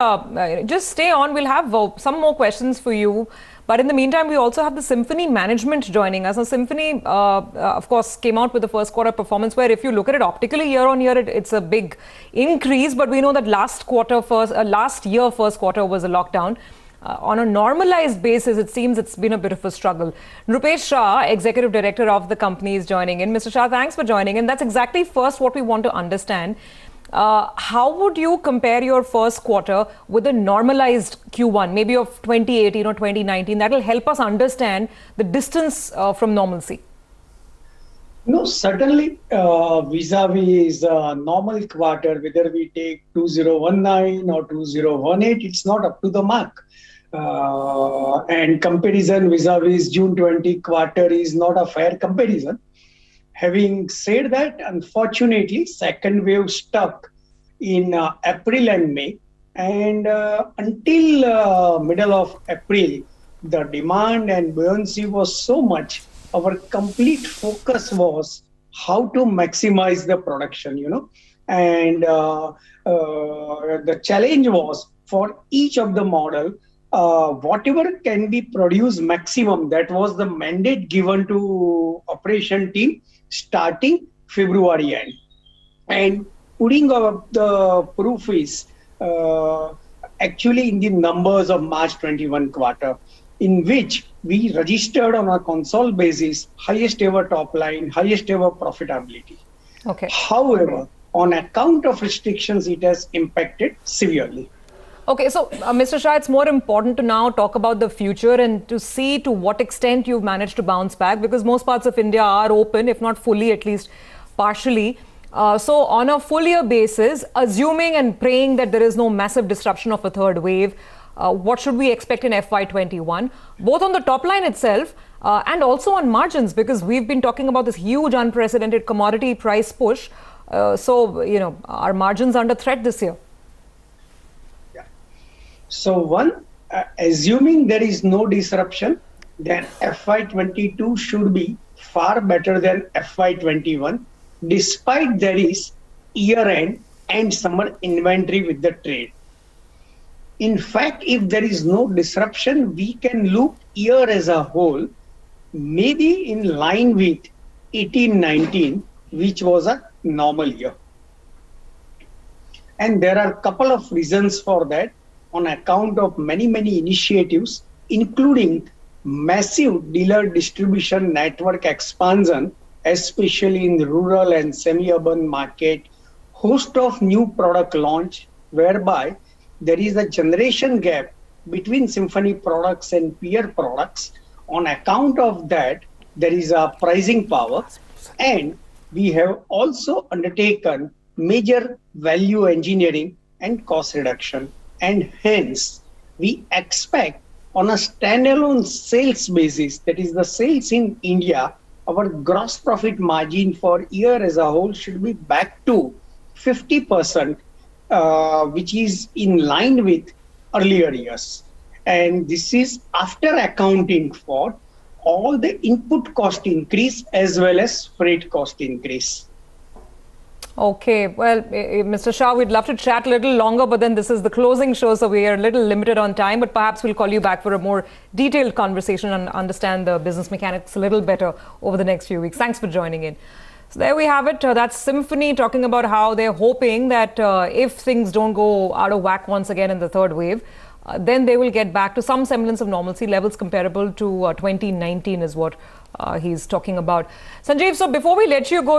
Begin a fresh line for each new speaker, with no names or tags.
Just stay on. We'll have some more questions for you. But in the meantime, we also have the Symphony management joining us. Now, Symphony, of course, came out with the first quarter performance where if you look at it optically year on year, it's a big increase. But we know that last year, first quarter was a lockdown. On a normalized basis, it seems it's been a bit of a struggle. Rupesh Shah, Executive Director of the company, is joining in. Mr. Shah, thanks for joining in. That's exactly first what we want to understand. How would you compare your first quarter with a normalized Q1, maybe of 2018 or 2019? That will help us understand the distance from normalcy.
No, certainly vis-a-vis normal quarter, whether we take 2019 or 2018, it's not up to the mark. And comparison vis-a-vis June 20 quarter is not a fair comparison. Having said that, unfortunately, second wave stuck in April and May. And until middle of April, the demand and buoyancy was so much. Our complete focus was how to maximize the production, And the challenge was for each of the model, whatever can be produced maximum. That was the mandate given to operation team starting February end. And putting up the proof is actually in the numbers of March 21 quarter, in which we registered on a console basis highest ever top line, highest ever profitability.
Okay.
However, on account of restrictions, it has impacted severely.
Okay, so Mr. Shah, it's more important to now talk about the future and to see to what extent you've managed to bounce back, because most parts of India are open, if not fully, at least partially. So on a full year basis, assuming and praying that there is no massive disruption of a third wave, what should we expect in FY21, both on the top line itself and also on margins, because we've been talking about this huge unprecedented commodity price push. So, our margins under threat this year.
So assuming there is no disruption, then FY22 should be far better than FY21, despite there is year-end and summer inventory with the trade. In fact, if there is no disruption, we can look year as a whole, maybe in line with 18-19, which was a normal year. And there are a couple of reasons for that. On account of many initiatives, including massive dealer distribution network expansion, especially in the rural and semi-urban market, host of new product launch, whereby there is a generation gap between Symphony products and peer products. On account of that, there is a pricing power. And we have also undertaken major value engineering and cost reduction. And hence, we expect on a standalone sales basis, that is the sales in India, our gross profit margin for year as a whole should be back to 50%, which is in line with earlier years. And this is after accounting for all the input cost increase as well as freight cost increase.
Okay, well, Mr. Shah, we'd love to chat a little longer, but then this is the closing show, so we are a little limited on time, but perhaps we'll call you back for a more detailed conversation and understand the business mechanics a little better over the next few weeks. Thanks for joining in. So there we have it. That's Symphony talking about how they're hoping that if things don't go out of whack once again in the third wave, then they will get back to some semblance of normalcy. Levels comparable to 2019 is what he's talking about. Sanjeev, so before we let you go,